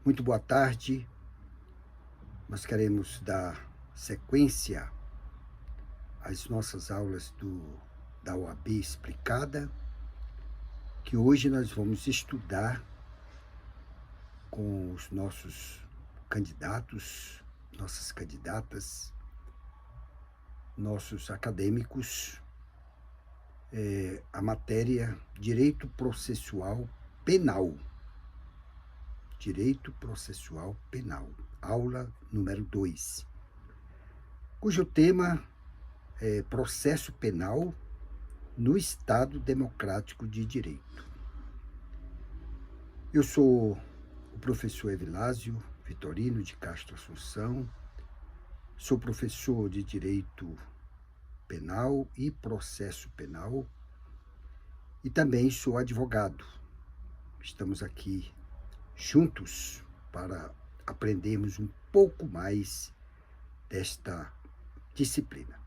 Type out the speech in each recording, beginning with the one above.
Muito boa tarde. Nós queremos dar sequência às nossas aulas da OAB Explicada, que hoje nós vamos estudar com os nossos candidatos, nossas candidatas, nossos acadêmicos, a matéria Direito Processual Penal. Direito Processual Penal, aula número 2, cujo tema é Processo Penal no Estado Democrático de Direito. Eu sou o professor Evilásio Vitorino de Castro Assunção, sou professor de Direito Penal e Processo Penal e também sou advogado. Estamos aqui juntos para aprendermos um pouco mais desta disciplina.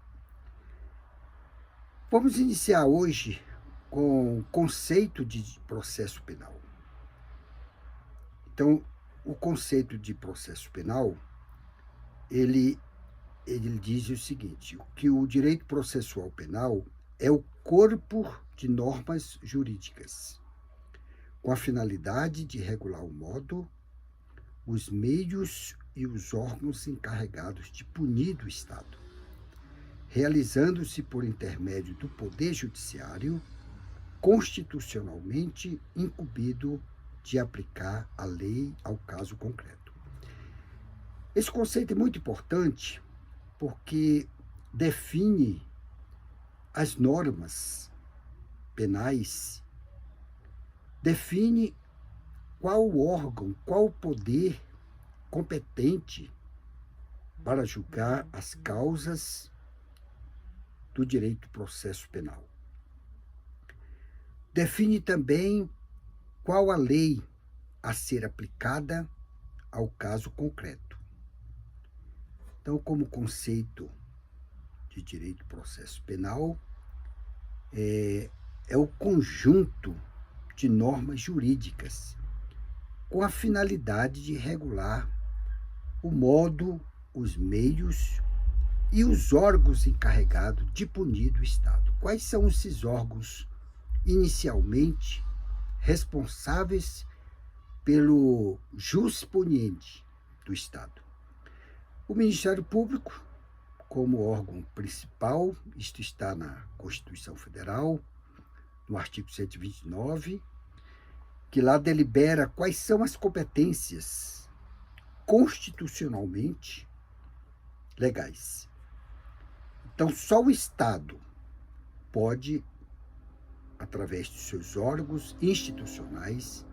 Vamos iniciar hoje com o conceito de processo penal. Então, o conceito de processo penal, ele diz o seguinte, que o direito processual penal é o corpo de normas jurídicas, com a finalidade de regular o modo, os meios e os órgãos encarregados de punir o Estado, realizando-se por intermédio do Poder Judiciário, constitucionalmente incumbido de aplicar a lei ao caso concreto. Esse conceito é muito importante porque define as normas penais, define qual órgão, qual poder competente para julgar as causas do direito processo penal. Define também qual a lei a ser aplicada ao caso concreto. Então, como conceito de direito processo penal, é o conjunto de normas jurídicas com a finalidade de regular o modo, os meios e os órgãos encarregados de punir o Estado. Quais são esses órgãos inicialmente responsáveis pelo jus poniendi do Estado? O Ministério Público, como órgão principal, isto está na Constituição Federal, no artigo 129, que lá delibera quais são as competências constitucionalmente legais. Então, só o Estado pode, através de seus órgãos institucionais,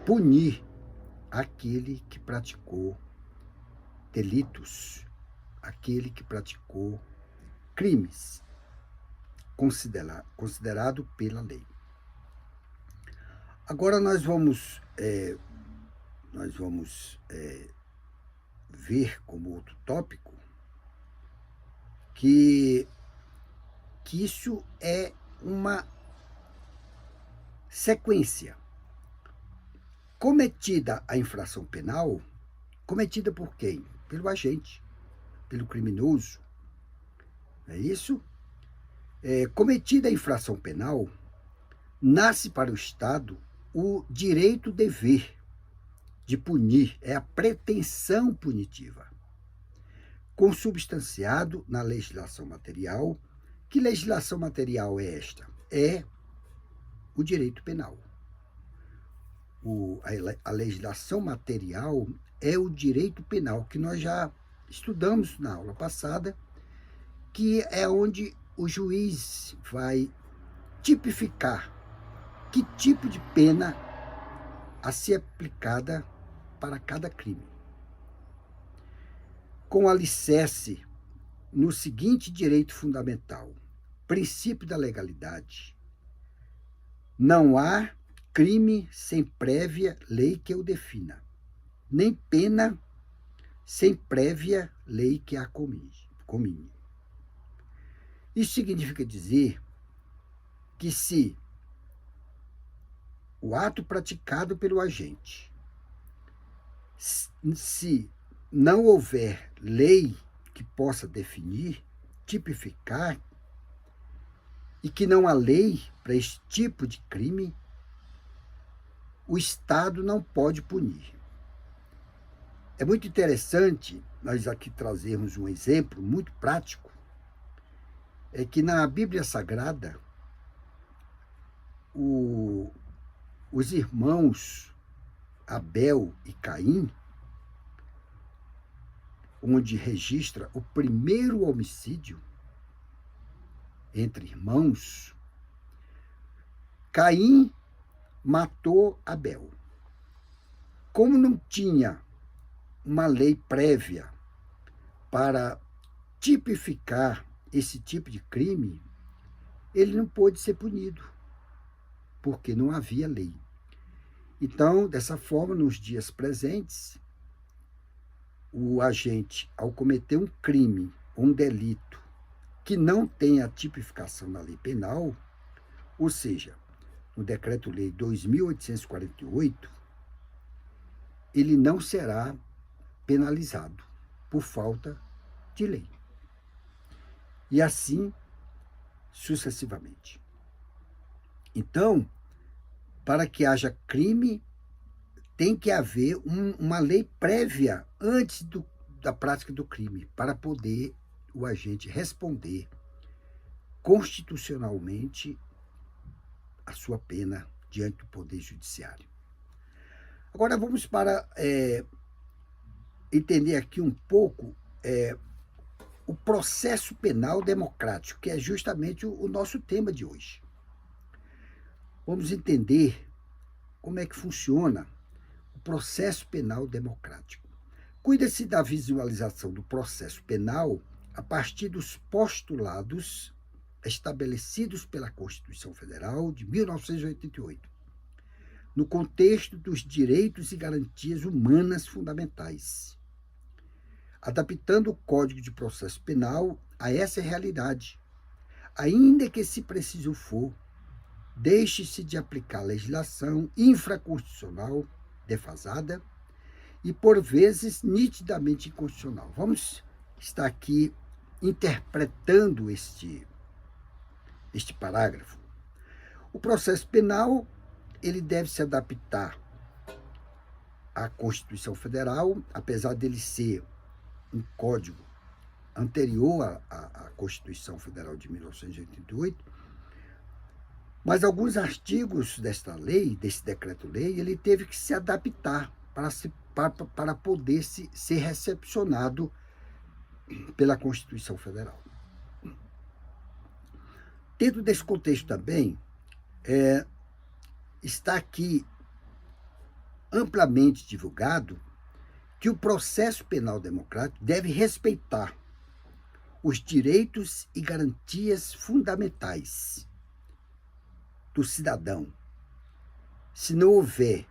punir aquele que praticou delitos, aquele que praticou crimes considerado pela lei. Agora nós vamos ver como outro tópico que isso é uma sequência. Cometida a infração penal, cometida por quem? Pelo agente, pelo criminoso. Não é isso? Cometida a infração penal, nasce para o Estado o direito-dever de punir, é a pretensão punitiva, consubstanciado na legislação material. Que legislação material é esta? É o direito penal. A legislação material é o direito penal, que nós já estudamos na aula passada, que é onde o juiz vai tipificar que tipo de pena a ser aplicada para cada crime, com alicerce no seguinte direito fundamental: princípio da legalidade. Não há crime sem prévia lei que o defina, nem pena sem prévia lei que a comine. Isso significa dizer que se o ato praticado pelo agente Se não houver lei que possa definir, tipificar, e que não há lei para esse tipo de crime, o Estado não pode punir. É muito interessante nós aqui trazermos um exemplo muito prático, é que na Bíblia Sagrada, os irmãos Abel e Caim, onde registra o primeiro homicídio entre irmãos, Caim matou Abel. Como não tinha uma lei prévia para tipificar esse tipo de crime, ele não pôde ser punido, porque não havia lei. Então, dessa forma, nos dias presentes, o agente, ao cometer um crime, um delito, que não tem a tipificação na lei penal, ou seja, no Decreto-Lei 2.848, ele não será penalizado por falta de lei. E assim sucessivamente. Então, para que haja crime, tem que haver uma lei prévia antes da prática do crime, para poder o agente responder constitucionalmente a sua pena diante do Poder Judiciário. Agora vamos para entender aqui um pouco o processo penal democrático, que é justamente o nosso tema de hoje. Vamos entender como é que funciona o processo penal democrático. Cuida-se da visualização do processo penal a partir dos postulados estabelecidos pela Constituição Federal de 1988, no contexto dos direitos e garantias humanas fundamentais, adaptando o Código de Processo Penal a essa realidade, ainda que, se preciso for, deixe-se de aplicar legislação infraconstitucional defasada e, por vezes, nitidamente inconstitucional. Vamos estar aqui interpretando este parágrafo. O processo penal, ele deve se adaptar à Constituição Federal, apesar dele ser um código anterior à Constituição Federal de 1988, mas alguns artigos desta lei, desse decreto-lei, ele teve que se adaptar para poder ser recepcionado pela Constituição Federal. Dentro desse contexto também, está aqui amplamente divulgado que o processo penal democrático deve respeitar os direitos e garantias fundamentais do cidadão. Se não houver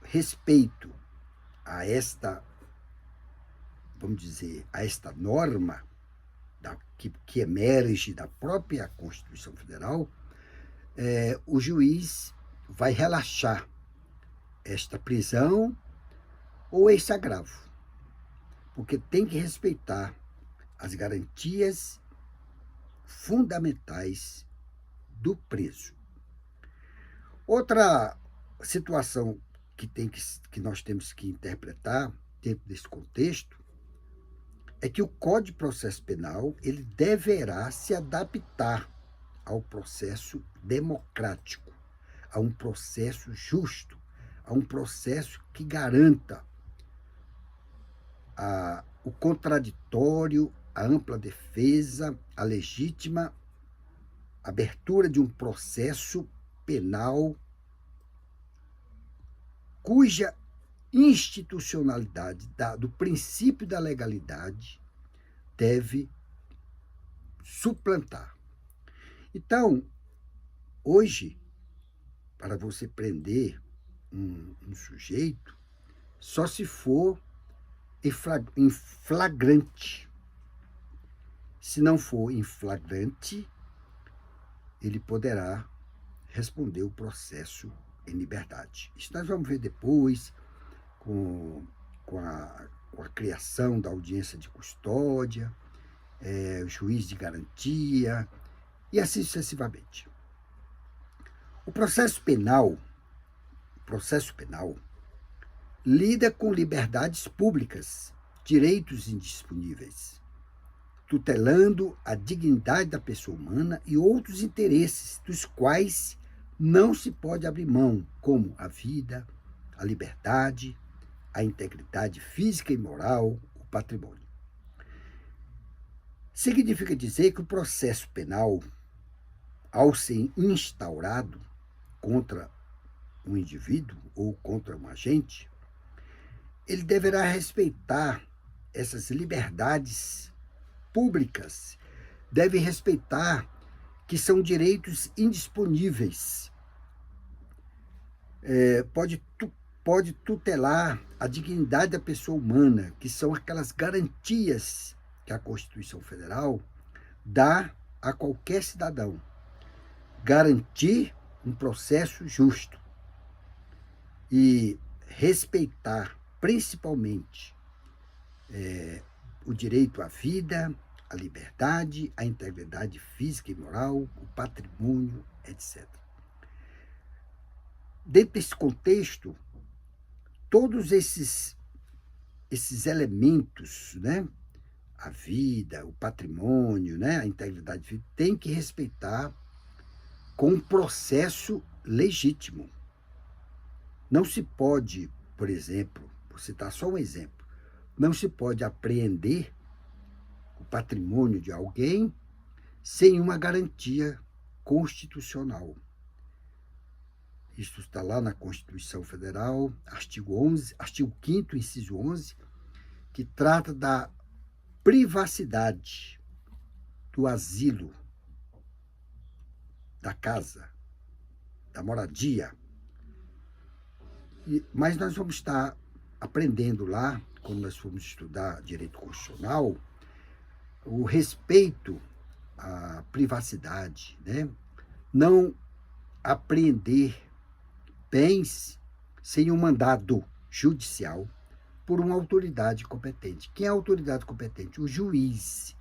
respeito a esta, vamos dizer, a esta norma que emerge da própria Constituição Federal, o juiz vai relaxar esta prisão ou esse agravo, porque tem que respeitar as garantias fundamentais do preso. Outra situação que nós temos que interpretar dentro desse contexto é que o Código de Processo Penal ele deverá se adaptar ao processo democrático, a um processo justo, a um processo que garanta o contraditório, a ampla defesa, a legítima abertura de um processo penal cuja institucionalidade do princípio da legalidade deve suplantar. Então, hoje, para você prender um sujeito, só se for em flagrante. Se não for em flagrante, ele poderá responder o processo em liberdade. Isso nós vamos ver depois, com, com a criação da audiência de custódia, juiz de garantia, e assim sucessivamente. O processo penal lida com liberdades públicas, direitos indisponíveis, tutelando a dignidade da pessoa humana e outros interesses dos quais não se pode abrir mão, como a vida, a liberdade, a integridade física e moral, o patrimônio. Significa dizer que o processo penal, ao ser instaurado contra um indivíduo ou contra um agente, ele deverá respeitar essas liberdades públicas, deve respeitar que são direitos indisponíveis, pode tutelar a dignidade da pessoa humana, que são aquelas garantias que a Constituição Federal dá a qualquer cidadão. Garantir um processo justo e respeitar, principalmente, o direito à vida, à liberdade, à integridade física e moral, o patrimônio, etc. Dentro desse contexto, todos esses elementos, né, a vida, o patrimônio, né, a integridade física, tem que respeitar com um processo legítimo. Não se pode, por exemplo, vou citar só um exemplo, não se pode apreender o patrimônio de alguém sem uma garantia constitucional. Isso está lá na Constituição Federal, artigo 5º, inciso 11, que trata da privacidade do asilo, da casa, da moradia. Mas nós vamos estar aprendendo lá, quando nós formos estudar direito constitucional, o respeito à privacidade, né? Não apreender bens sem um mandado judicial por uma autoridade competente. Quem é a autoridade competente? O juiz.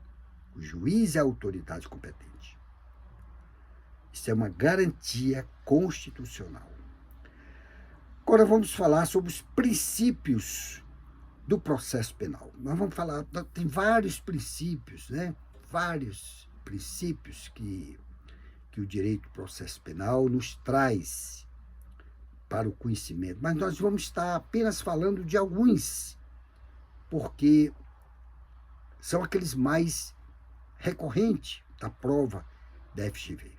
O juiz é a autoridade competente. Isso é uma garantia constitucional. Agora vamos falar sobre os princípios do processo penal. Nós vamos falar, tem vários princípios, né? Vários princípios que o direito do processo penal nos traz para o conhecimento. Mas nós vamos estar apenas falando de alguns, porque são aqueles mais recorrentes da prova da FGV.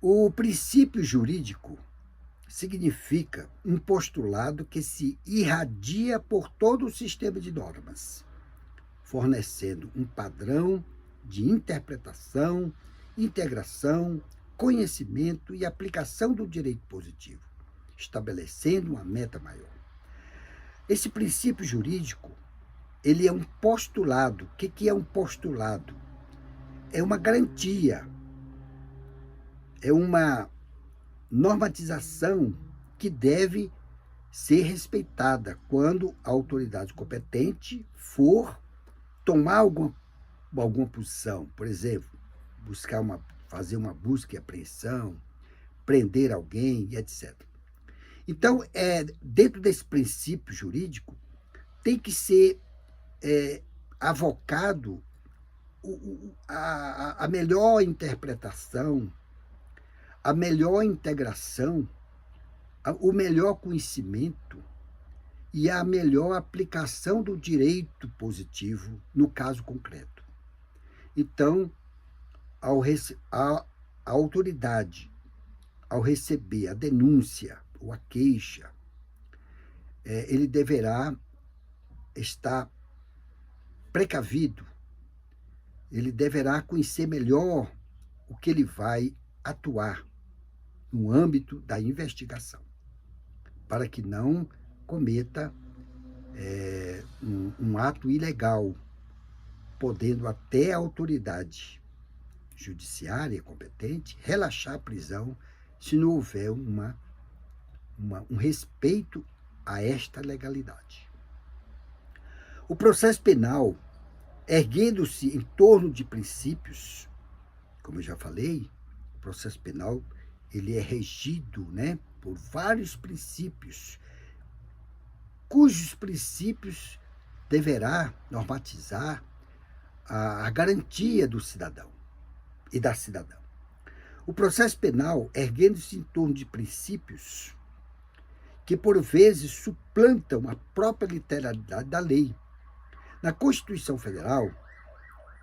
O princípio jurídico significa um postulado que se irradia por todo o sistema de normas, fornecendo um padrão de interpretação, integração, conhecimento e aplicação do direito positivo, estabelecendo uma meta maior. Esse princípio jurídico, ele é um postulado. O que é um postulado? É uma garantia, é uma normatização que deve ser respeitada quando a autoridade competente for tomar alguma posição, por exemplo, fazer uma busca e apreensão, prender alguém, etc. Então, dentro desse princípio jurídico, tem que ser avocado a melhor interpretação, a melhor integração, o melhor conhecimento e a melhor aplicação do direito positivo no caso concreto. Então, a autoridade, ao receber a denúncia ou a queixa, ele deverá estar precavido, ele deverá conhecer melhor o que ele vai atuar no âmbito da investigação, para que não cometa um ato ilegal, podendo até a autoridade judiciária competente relaxar a prisão se não houver uma um respeito a esta legalidade. O processo penal, erguendo-se em torno de princípios, como eu já falei, o processo penal ele é regido, né, por vários princípios, cujos princípios deverá normatizar a garantia do cidadão e da cidadã. O processo penal, erguendo-se em torno de princípios que, por vezes, suplantam a própria literalidade da lei. Na Constituição Federal,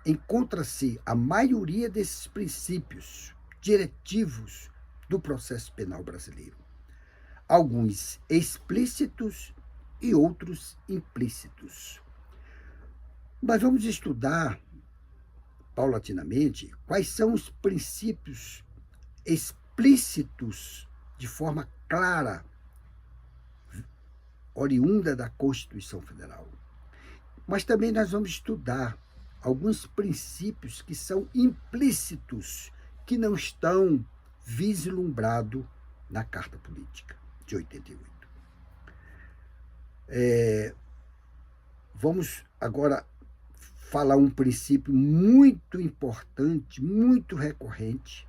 encontra-se a maioria desses princípios diretivos do processo penal brasileiro. Alguns explícitos e outros implícitos. Nós vamos estudar, paulatinamente, quais são os princípios explícitos de forma clara, oriunda da Constituição Federal. Mas também nós vamos estudar alguns princípios que são implícitos, que não estão vislumbrados na Carta Política de 88. Vamos agora falar um princípio muito importante, muito recorrente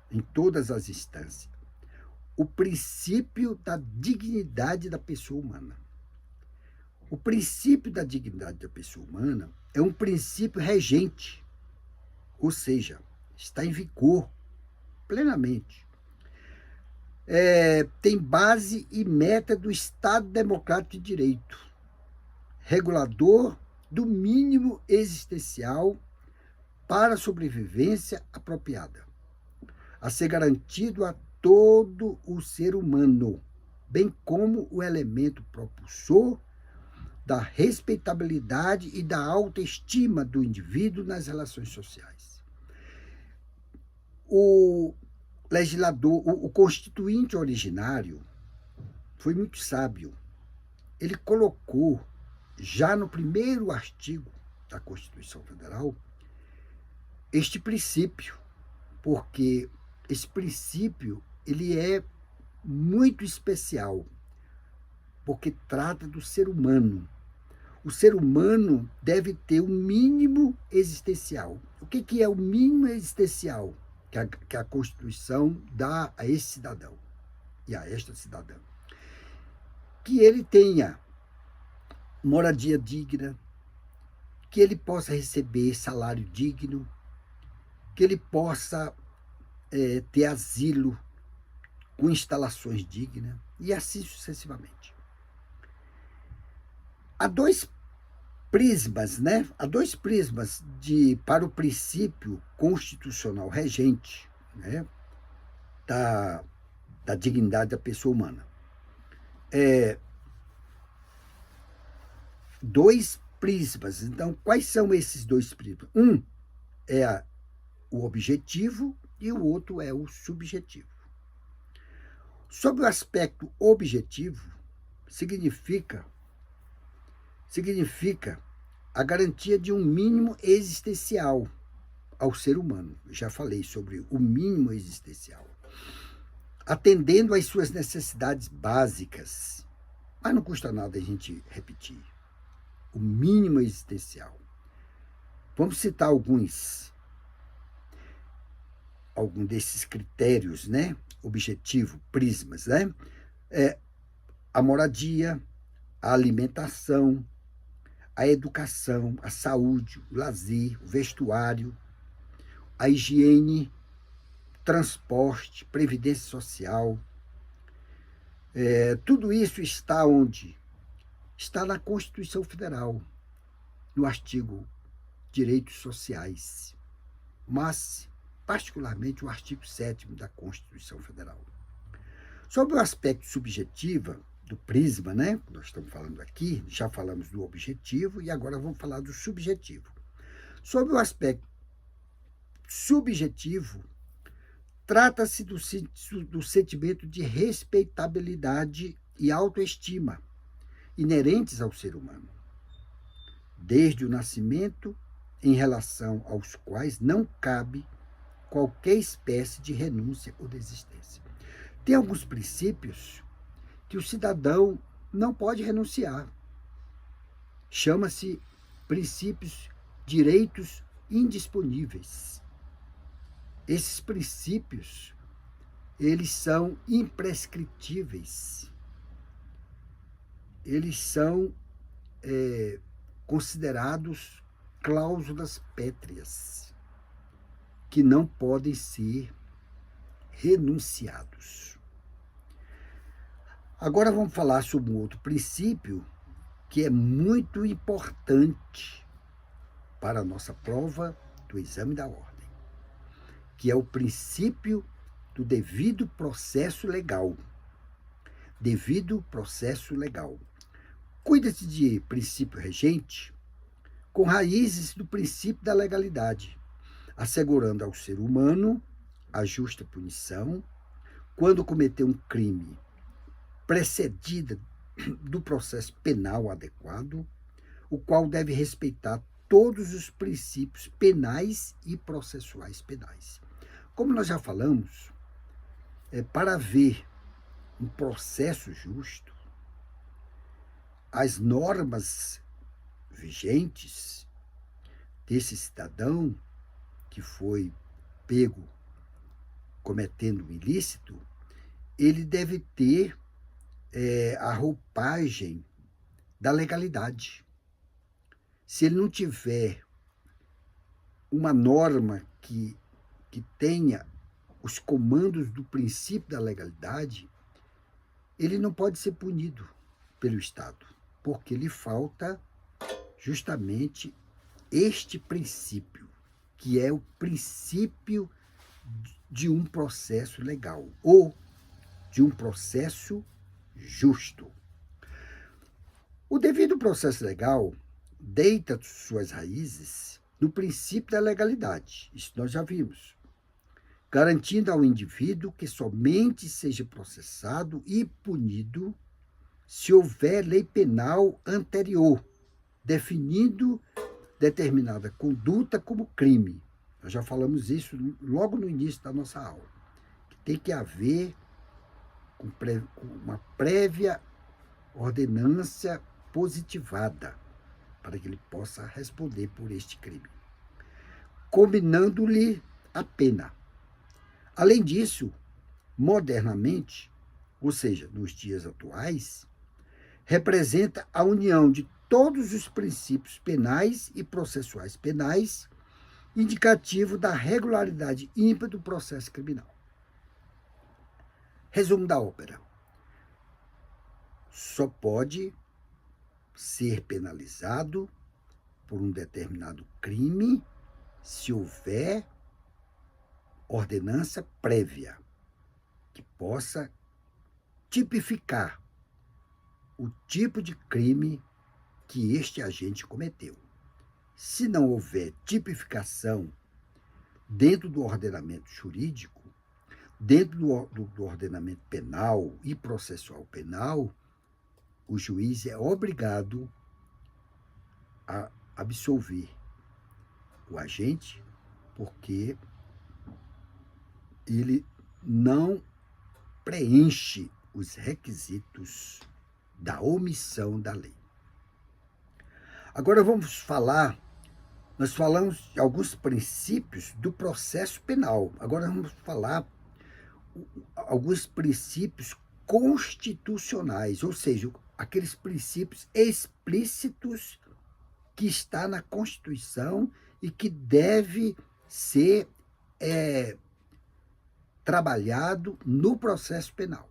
em todas as instâncias. O princípio da dignidade da pessoa humana. O princípio da dignidade da pessoa humana é um princípio regente, ou seja, está em vigor plenamente. Tem base e meta do Estado Democrático de Direito, regulador do mínimo existencial para a sobrevivência apropriada, a ser garantido a todo o ser humano, bem como o elemento propulsor da respeitabilidade e da autoestima do indivíduo nas relações sociais. O legislador, o constituinte originário, foi muito sábio. Ele colocou, já no primeiro artigo da Constituição Federal, este princípio, porque esse princípio ele é muito especial, porque trata do ser humano. O ser humano deve ter um mínimo existencial. O que é o mínimo existencial que a Constituição dá a esse cidadão e a esta cidadã? Que ele tenha moradia digna, que ele possa receber salário digno, que ele possa ter asilo com instalações dignas, e assim sucessivamente. Há dois prismas, né? Há dois prismas para o princípio constitucional regente, né? da dignidade da pessoa humana. Dois prismas. Então, quais são esses dois prismas? Um é o objetivo e o outro é o subjetivo. Sob o aspecto objetivo, significa a garantia de um mínimo existencial ao ser humano. Eu já falei sobre o mínimo existencial. Atendendo às suas necessidades básicas. Mas não custa nada a gente repetir. O mínimo existencial. Vamos citar alguns desses critérios, né? Objetivo, prismas, né? A moradia, a alimentação, a educação, a saúde, o lazer, o vestuário, a higiene, transporte, previdência social. Tudo isso está onde? Está na Constituição Federal, no artigo Direitos Sociais, mas particularmente o artigo 7º da Constituição Federal. Sobre o aspecto subjetivo do prisma, né? Nós estamos falando aqui, já falamos do objetivo e agora vamos falar do subjetivo. Sobre o aspecto subjetivo, trata-se do sentimento de respeitabilidade e autoestima inerentes ao ser humano, desde o nascimento, em relação aos quais não cabe qualquer espécie de renúncia ou desistência. Tem alguns princípios que o cidadão não pode renunciar. Chama-se princípios, direitos indisponíveis. Esses princípios, eles são imprescritíveis. Eles são considerados cláusulas pétreas, que não podem ser renunciados. Agora vamos falar sobre um outro princípio que é muito importante para a nossa prova do exame da ordem, que é o princípio do devido processo legal. Devido processo legal. Cuida-se de princípio regente com raízes do princípio da legalidade, assegurando ao ser humano a justa punição quando cometer um crime, precedida do processo penal adequado, o qual deve respeitar todos os princípios penais e processuais penais. Como nós já falamos, para haver um processo justo, as normas vigentes desse cidadão que foi pego cometendo um ilícito, ele deve ter a roupagem da legalidade. Se ele não tiver uma norma que tenha os comandos do princípio da legalidade, ele não pode ser punido pelo Estado, porque lhe falta justamente este princípio, que é o princípio de um processo legal, ou de um processo justo. O devido processo legal deita suas raízes no princípio da legalidade, isso nós já vimos, garantindo ao indivíduo que somente seja processado e punido se houver lei penal anterior, definindo determinada conduta como crime. Nós já falamos isso logo no início da nossa aula. Que tem que haver uma prévia ordenância positivada para que ele possa responder por este crime, combinando-lhe a pena. Além disso, modernamente, ou seja, nos dias atuais, representa a união de todos os princípios penais e processuais penais, indicativo da regularidade ímpar do processo criminal. Resumo da ópera. Só pode ser penalizado por um determinado crime se houver ordenança prévia que possa tipificar o tipo de crime que este agente cometeu. Se não houver tipificação dentro do ordenamento jurídico, dentro do ordenamento penal e processual penal, o juiz é obrigado a absolver o agente, porque ele não preenche os requisitos da omissão da lei. Agora nós falamos de alguns princípios do processo penal. Agora vamos falar alguns princípios constitucionais, ou seja, aqueles princípios explícitos que está na Constituição e que deve ser trabalhado no processo penal.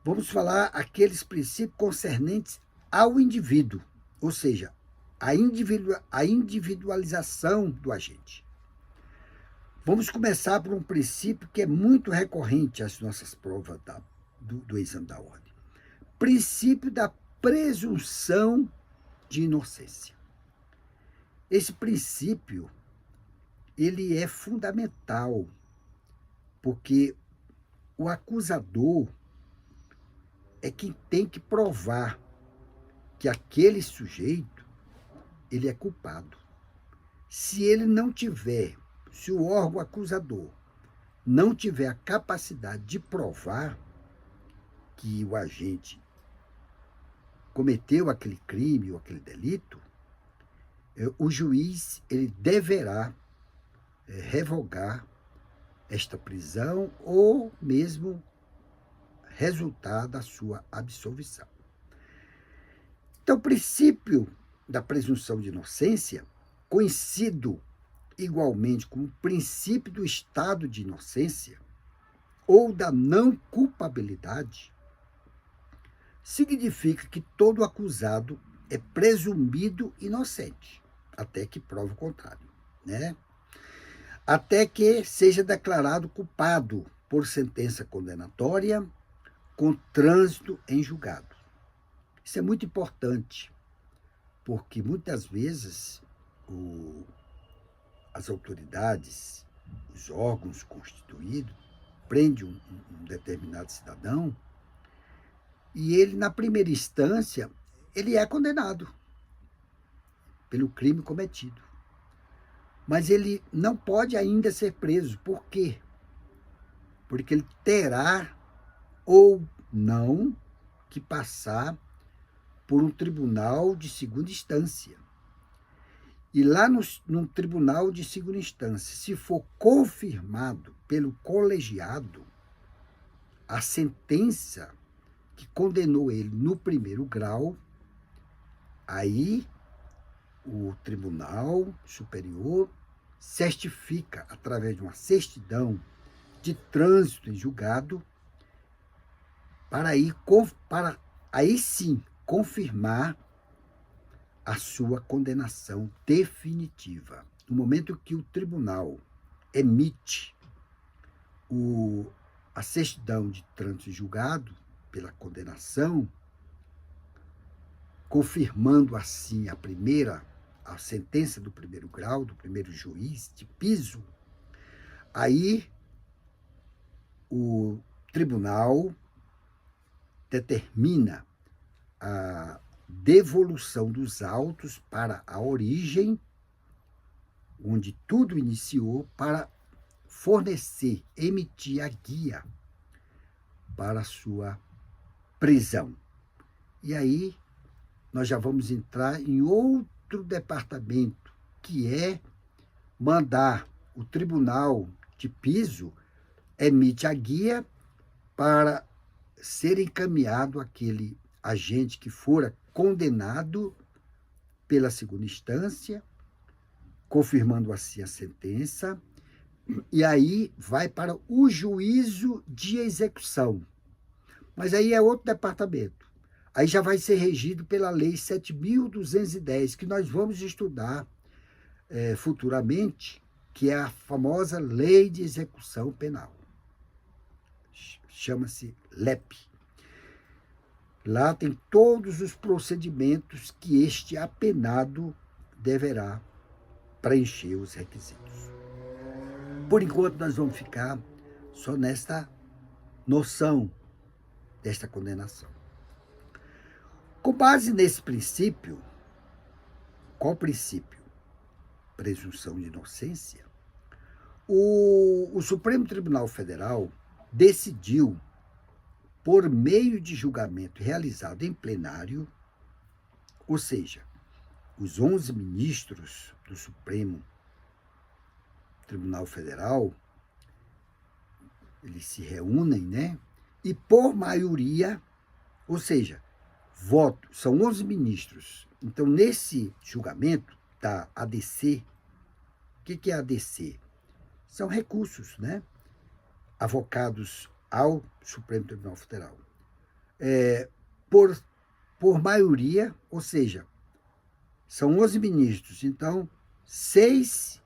Vamos falar aqueles princípios concernentes ao indivíduo, ou seja, a individualização do agente. Vamos começar por um princípio que é muito recorrente às nossas provas do exame da ordem. Princípio da presunção de inocência. Esse princípio, ele é fundamental, porque o acusador é quem tem que provar que aquele sujeito, ele é culpado. Se ele não tiver, se o órgão acusador não tiver a capacidade de provar que o agente cometeu aquele crime ou aquele delito, o juiz ele deverá revogar esta prisão ou mesmo resultar da sua absolvição. Então, o princípio da presunção de inocência, conhecido igualmente como o princípio do estado de inocência ou da não culpabilidade, significa que todo acusado é presumido inocente, até que prove o contrário, né? Até que seja declarado culpado por sentença condenatória com trânsito em julgado. Isso é muito importante, porque muitas vezes as autoridades, os órgãos constituídos, prendem um determinado cidadão e ele, na primeira instância, ele é condenado pelo crime cometido. Mas ele não pode ainda ser preso. Por quê? Porque ele terá ou não que passar por um tribunal de segunda instância. E lá no tribunal de segunda instância, se for confirmado pelo colegiado a sentença que condenou ele no primeiro grau, aí o Tribunal Superior certifica, através de uma certidão de trânsito em julgado, para aí sim confirmar a sua condenação definitiva. No momento que o tribunal emite a certidão de trânsito em julgado pela condenação, confirmando assim a sentença do primeiro grau, do primeiro juiz de piso, aí o tribunal determina a devolução dos autos para a origem, onde tudo iniciou, para fornecer, emitir a guia para a sua prisão. E aí nós já vamos entrar em outro departamento, que é mandar o tribunal de piso emite a guia para ser encaminhado aquele agente que fora condenado pela segunda instância, confirmando assim a sentença, e aí vai para o juízo de execução. Mas aí é outro departamento. Aí já vai ser regido pela Lei 7.210, que nós vamos estudar futuramente, que é a famosa Lei de Execução Penal. Chama-se LEP. Lá tem todos os procedimentos que este apenado deverá preencher os requisitos. Por enquanto, nós vamos ficar só nesta noção desta condenação. Com base nesse princípio, qual princípio? Presunção de inocência. O Supremo Tribunal Federal decidiu, por meio de julgamento realizado em plenário, ou seja, os 11 ministros do Supremo Tribunal Federal, eles se reúnem, né? E por maioria, ou seja, voto, são 11 ministros. Então, nesse julgamento da ADC, o que é ADC? São recursos, né? Avocados ao Supremo Tribunal Federal. Por maioria, ou seja, são 11 ministros, então 6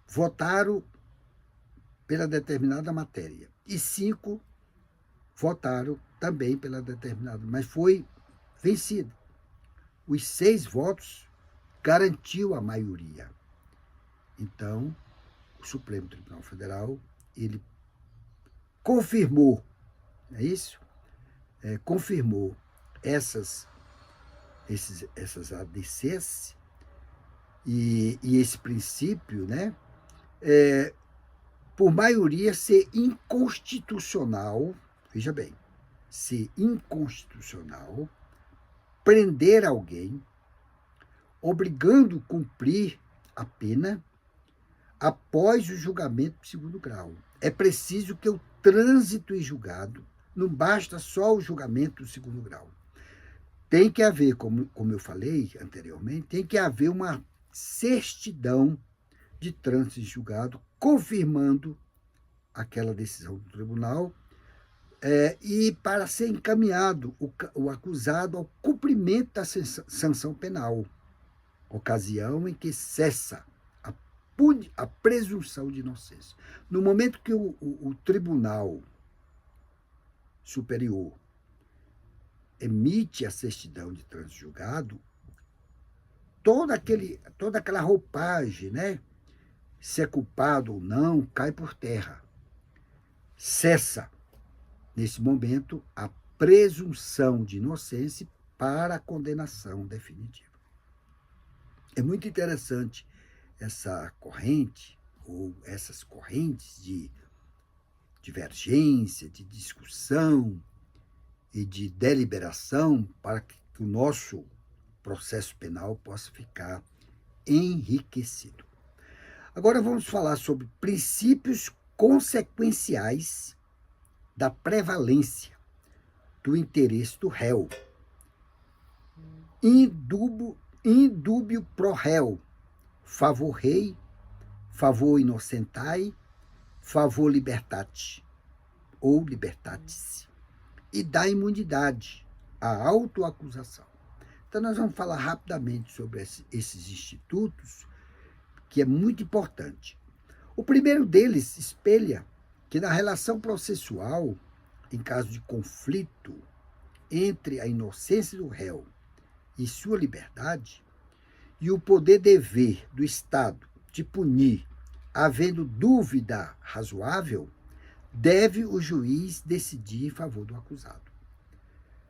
votaram pela determinada matéria e 5 votaram também pela determinada, mas foi vencido. Os 6 votos garantiu a maioria. Então, o Supremo Tribunal Federal, ele confirmou, não é isso? Confirmou essas ADCs e esse princípio, né? por maioria, ser inconstitucional, veja bem, ser inconstitucional, prender alguém, obrigando a cumprir a pena após o julgamento de segundo grau. É preciso que o trânsito em julgado, não basta só o julgamento do segundo grau. Tem que haver, como eu falei anteriormente, tem que haver uma certidão de trânsito em julgado, confirmando aquela decisão do tribunal, e para ser encaminhado o acusado ao cumprimento da sanção penal, ocasião em que cessa a presunção de inocência. No momento que o Tribunal Superior emite a certidão de trânsito julgado, toda aquela roupagem, né, se é culpado ou não, cai por terra. Cessa, nesse momento, a presunção de inocência para a condenação definitiva. É muito interessante essa corrente, ou essas correntes de divergência, de discussão e de deliberação para que o nosso processo penal possa ficar enriquecido. Agora vamos falar sobre princípios consequenciais da prevalência do interesse do réu. Indúbio pro réu, favor rei, favor innocentai, favor libertate, ou libertatis, e da imunidade, a autoacusação. Então nós vamos falar rapidamente sobre esses institutos, que é muito importante. O primeiro deles espelha que na relação processual, em caso de conflito entre a inocência do réu e sua liberdade, e o poder-dever do Estado de punir, havendo dúvida razoável, deve o juiz decidir em favor do acusado.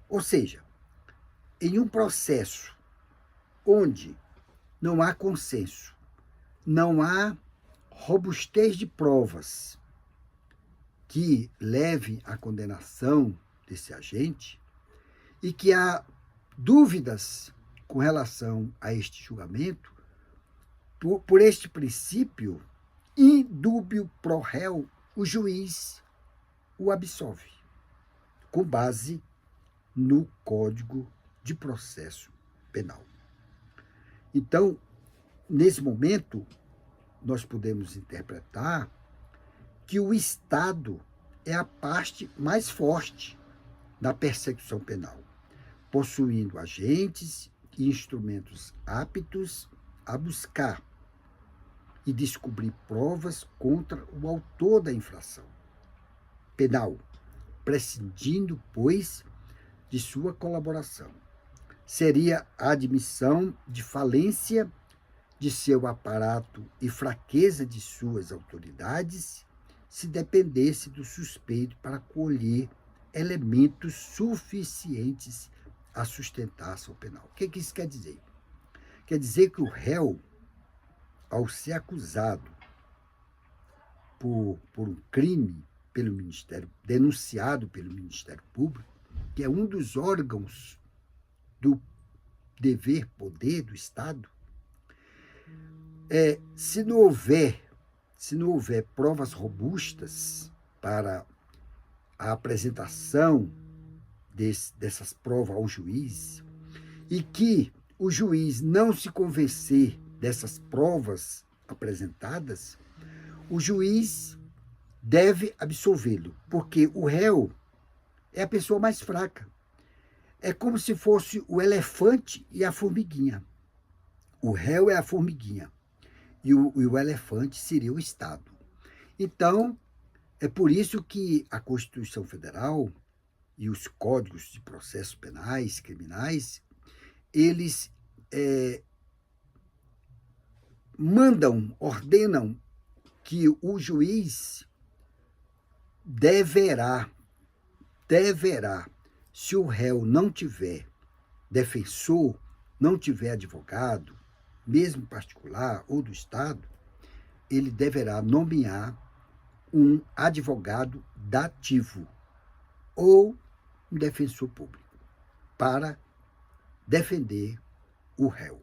Ou seja, em um processo onde não há consenso, não há robustez de provas que levem à condenação desse agente e que há dúvidas com relação a este julgamento, por este princípio, indúbio pro réu, o juiz o absolve, com base no Código de Processo Penal. Então, nesse momento, nós podemos interpretar que o Estado é a parte mais forte da persecução penal, possuindo agentes e instrumentos aptos a buscar e descobrir provas contra o autor da infração penal, prescindindo, pois, de sua colaboração. Seria a admissão de falência de seu aparato e fraqueza de suas autoridades se dependesse do suspeito para colher elementos suficientes a sustentar a ação penal. O que isso quer dizer? Quer dizer que o réu, ao ser acusado por um crime pelo Ministério, denunciado pelo Ministério Público, que é um dos órgãos do dever poder do Estado, se não houver provas robustas para a apresentação dessas provas ao juiz, e que o juiz não se convencer dessas provas apresentadas, o juiz deve absolvê-lo, porque o réu é a pessoa mais fraca. É como se fosse o elefante e a formiguinha. O réu é a formiguinha e o elefante seria o Estado. Então, é por isso que a Constituição Federal e os códigos de processos penais, criminais, eles ordenam que o juiz deverá, se o réu não tiver defensor, não tiver advogado, mesmo particular ou do Estado, ele deverá nomear um advogado dativo ou um defensor público para defender o réu.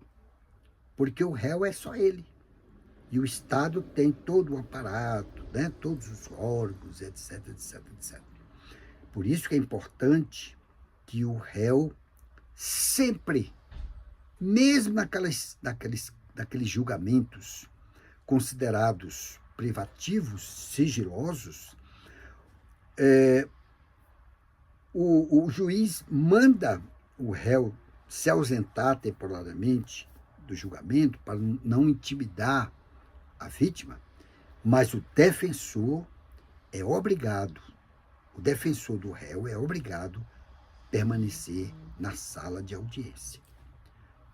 Porque o réu é só ele. E o Estado tem todo o aparato, né? Todos os órgãos, etc, etc, etc. Por isso que é importante que o réu sempre, mesmo naqueles julgamentos considerados privativos, sigilosos, o juiz manda o réu se ausentar temporariamente do julgamento para não intimidar a vítima, mas o defensor é obrigado, o defensor do réu é obrigado a permanecer na sala de audiência,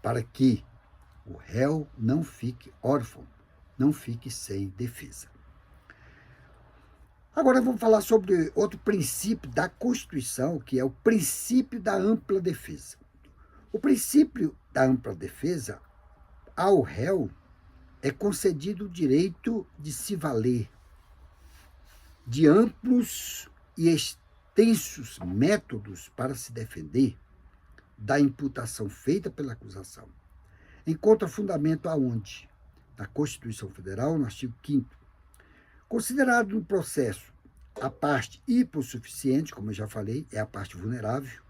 para que o réu não fique órfão, não fique sem defesa. Agora vamos falar sobre outro princípio da Constituição, que é o princípio da ampla defesa. O princípio da ampla defesa, ao réu, é concedido o direito de se valer de amplos e extensos métodos para se defender da imputação feita pela acusação. Encontra fundamento aonde? Na Constituição Federal, no artigo 5º. Considerado no processo a parte hipossuficiente, como eu já falei, é a parte vulnerável,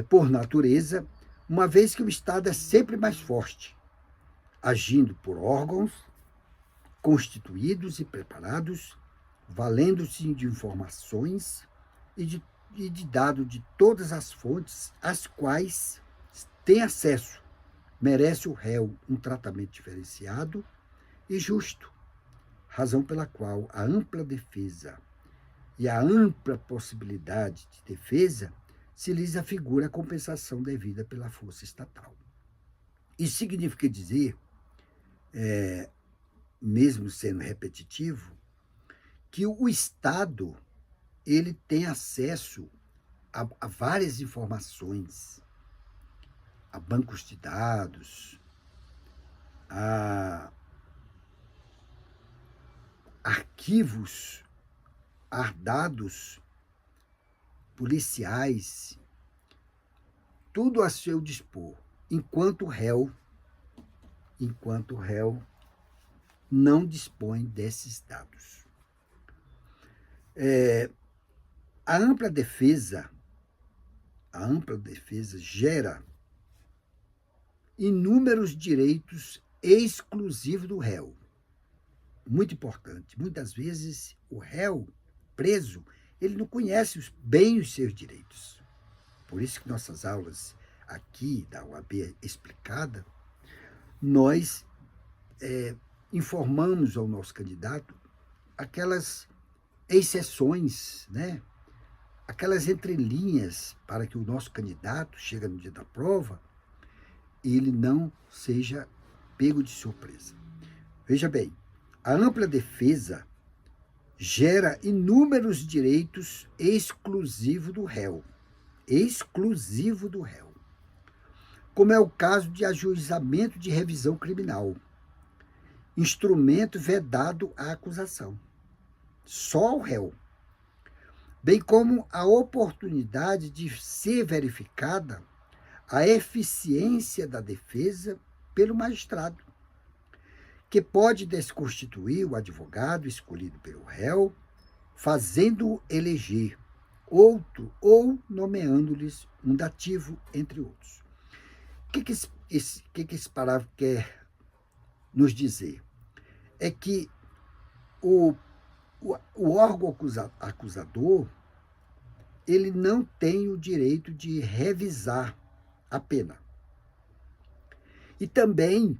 por natureza, uma vez que o Estado é sempre mais forte, agindo por órgãos constituídos e preparados, valendo-se de informações e de dados de todas as fontes às quais tem acesso. Merece o réu um tratamento diferenciado e justo, razão pela qual a ampla defesa e a ampla possibilidade de defesa se lhes afigura a compensação devida pela força estatal. Isso significa dizer, mesmo sendo repetitivo, que o Estado ele tem acesso a várias informações, a bancos de dados, a arquivos, a dados policiais, tudo a seu dispor, enquanto o réu não dispõe desses dados. A ampla defesa gera inúmeros direitos exclusivos do réu. Muito importante. Muitas vezes o réu preso, ele não conhece bem os seus direitos. Por isso que nossas aulas aqui da OAB Explicada, nós informamos ao nosso candidato aquelas exceções, né? Aquelas entrelinhas para que o nosso candidato, chega no dia da prova, ele não seja pego de surpresa. Veja bem, a ampla defesa gera inúmeros direitos exclusivos do réu, como é o caso de ajuizamento de revisão criminal, instrumento vedado à acusação, só o réu, bem como a oportunidade de ser verificada a eficiência da defesa pelo magistrado, que pode desconstituir o advogado escolhido pelo réu, fazendo-o eleger outro ou nomeando-lhes um dativo, entre outros. O que esse parágrafo quer nos dizer? É que o órgão acusador ele não tem o direito de revisar a pena. E também,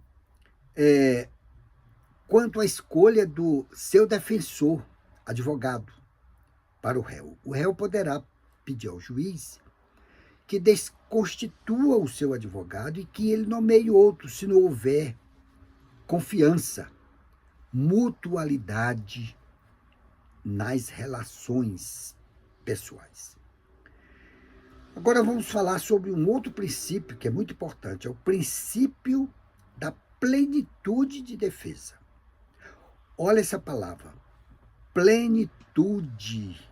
quanto à escolha do seu defensor, advogado, para o réu poderá pedir ao juiz que desconstitua o seu advogado e que ele nomeie outro, se não houver confiança, mutualidade nas relações pessoais. Agora vamos falar sobre um outro princípio que é muito importante, é o princípio da plenitude de defesa. Olha essa palavra, plenitude.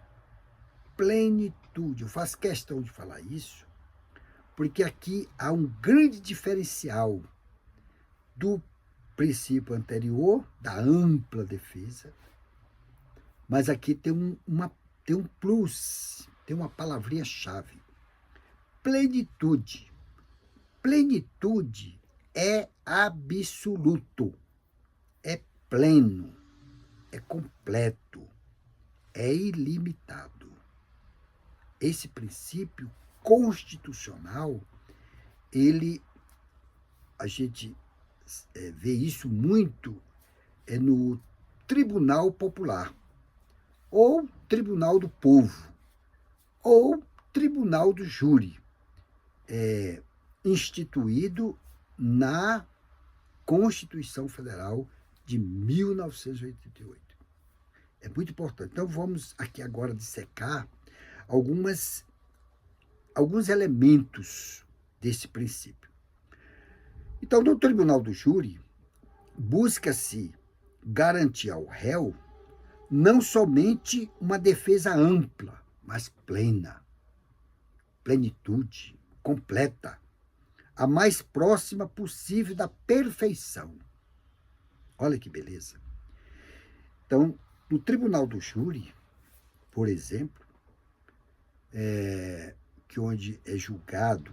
Plenitude. Eu faço questão de falar isso, porque aqui há um grande diferencial do princípio anterior, da ampla defesa, mas aqui tem um plus, tem uma palavrinha-chave. Plenitude. Plenitude é absoluto, é pleno, é completo, é ilimitado. Esse princípio constitucional, a gente vê isso muito no Tribunal Popular, ou Tribunal do Povo, ou Tribunal do Júri, instituído na Constituição Federal de 1988. É muito importante. Então vamos aqui agora dissecar alguns elementos desse princípio. Então, no Tribunal do Júri, busca-se garantir ao réu não somente uma defesa ampla, mas plena, plenitude, completa, a mais próxima possível da perfeição. Olha que beleza. Então, no Tribunal do Júri, por exemplo, que onde é julgado,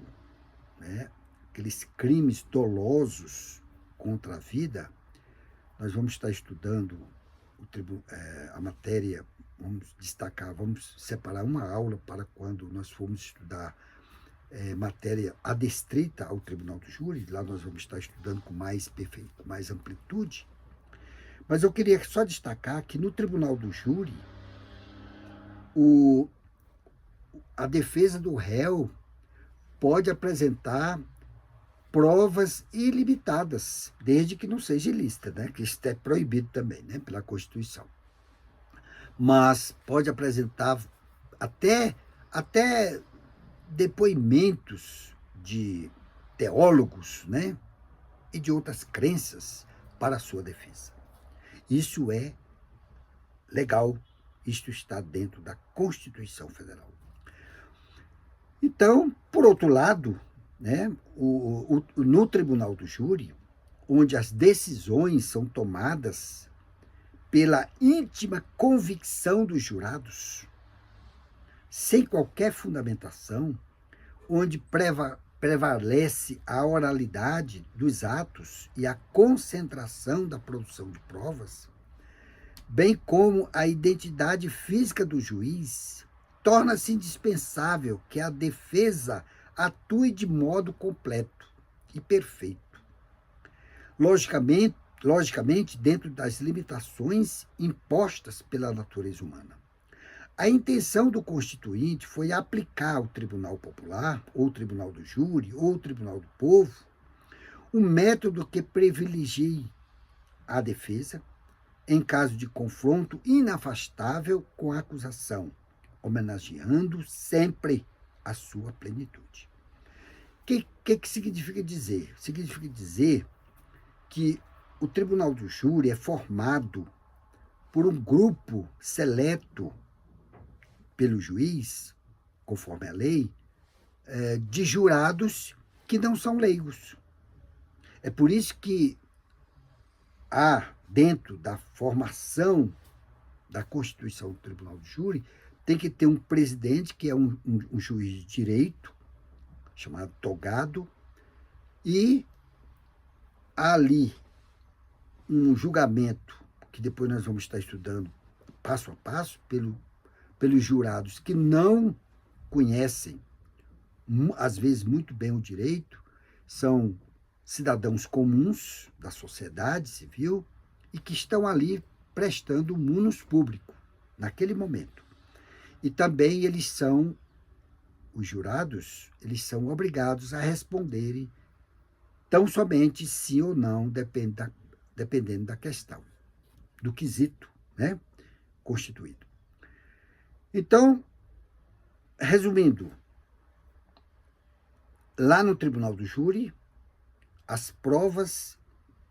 né, aqueles crimes dolosos contra a vida, nós vamos estar estudando a matéria, vamos separar uma aula para quando nós formos estudar matéria adestrita ao Tribunal do Júri, lá nós vamos estar estudando com mais amplitude. Mas eu queria só destacar que no Tribunal do Júri, a defesa do réu pode apresentar provas ilimitadas, desde que não seja ilícita, né? Que isso é proibido também, né? Pela Constituição. Mas pode apresentar até depoimentos de teólogos, né? E de outras crenças para a sua defesa. Isso é legal, isto está dentro da Constituição Federal. Então, por outro lado, né, no Tribunal do Júri, onde as decisões são tomadas pela íntima convicção dos jurados, sem qualquer fundamentação, onde prevalece a oralidade dos atos e a concentração da produção de provas, bem como a identidade física do juiz, torna-se indispensável que a defesa atue de modo completo e perfeito. Logicamente, dentro das limitações impostas pela natureza humana. A intenção do Constituinte foi aplicar ao Tribunal Popular, ou Tribunal do Júri, ou Tribunal do Povo, um método que privilegie a defesa, em caso de confronto inafastável com a acusação, homenageando sempre a sua plenitude. O que significa dizer? Significa dizer que o Tribunal do Júri é formado por um grupo seleto pelo juiz, conforme a lei, de jurados que não são leigos. É por isso que há, dentro da formação da Constituição do Tribunal do Júri, tem que ter um presidente que é um juiz de direito, chamado togado, e ali um julgamento, que depois nós vamos estar estudando passo a passo, pelos jurados que não conhecem, às vezes, muito bem o direito, são cidadãos comuns da sociedade civil e que estão ali prestando munus público naquele momento. E também os jurados, eles são obrigados a responderem tão somente sim ou não, dependendo da questão, do quesito, né, constituído. Então, resumindo, lá no Tribunal do Júri, as provas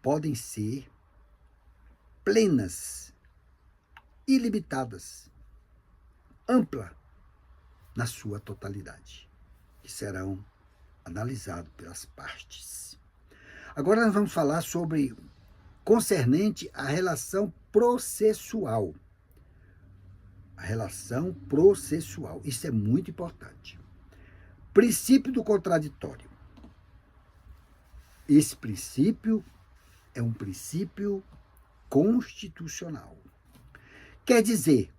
podem ser plenas, ilimitadas, ampla na sua totalidade, que serão analisados pelas partes. Agora nós vamos falar sobre concernente à relação processual. A relação processual, isso é muito importante. Princípio do contraditório. Esse princípio é um princípio constitucional. Quer dizer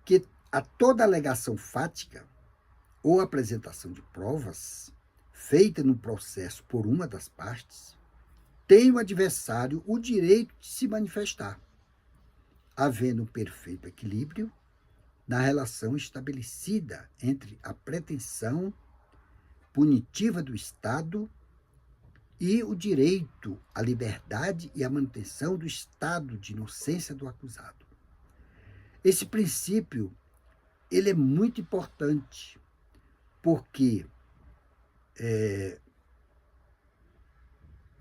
que a toda alegação fática ou apresentação de provas feita no processo por uma das partes tem o adversário o direito de se manifestar, havendo um perfeito equilíbrio na relação estabelecida entre a pretensão punitiva do Estado e o direito à liberdade e à manutenção do estado de inocência do acusado. Esse princípio, ele é muito importante, porque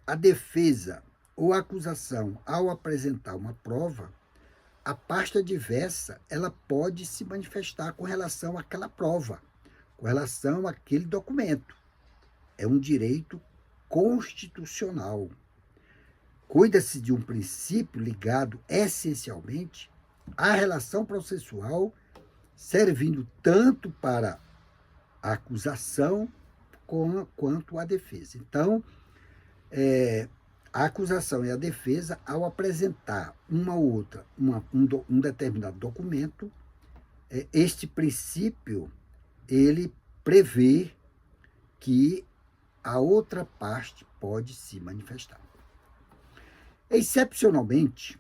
a defesa ou a acusação, ao apresentar uma prova, a parte adversa, ela pode se manifestar com relação àquela prova, com relação àquele documento. É um direito constitucional. Cuida-se de um princípio ligado essencialmente à relação processual, servindo tanto para a acusação quanto a defesa. Então, a acusação e a defesa, ao apresentar um determinado documento, este princípio, ele prevê que a outra parte pode se manifestar. Excepcionalmente,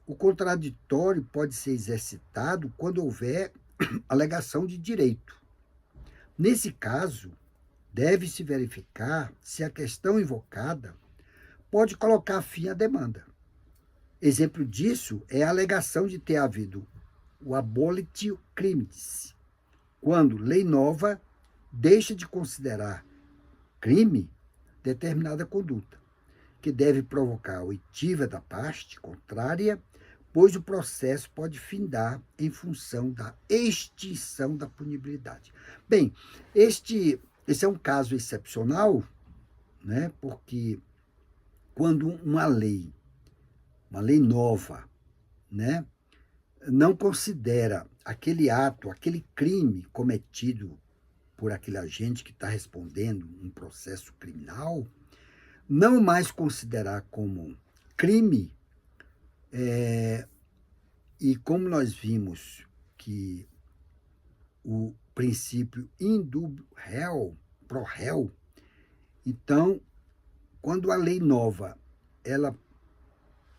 o contraditório pode ser exercitado quando houver alegação de direito. Nesse caso, deve-se verificar se a questão invocada pode colocar fim à demanda. Exemplo disso é a alegação de ter havido o abolitio criminis, quando lei nova deixa de considerar crime determinada conduta, que deve provocar a oitiva da parte contrária, pois o processo pode findar em função da extinção da punibilidade. Bem, esse é um caso excepcional, né? Porque quando uma lei nova, né, não considera aquele ato, aquele crime cometido por aquele agente que está respondendo um processo criminal, não mais considerar como crime, e como nós vimos que o princípio in dubio reo, pro réu, então, quando a lei nova, ela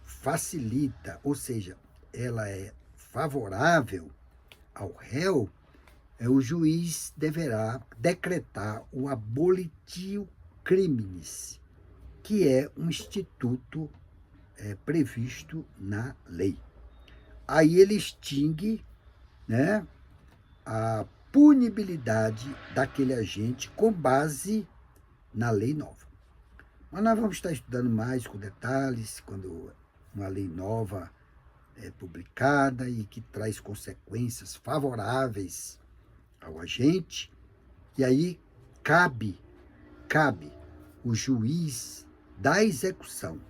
facilita, ou seja, ela é favorável ao réu, o juiz deverá decretar o abolitio criminis, que é um instituto previsto na lei. Aí ele extingue, né, a punibilidade daquele agente com base na lei nova. Mas nós vamos estar estudando mais com detalhes quando uma lei nova é publicada e que traz consequências favoráveis ao agente, e aí cabe o juiz da execução,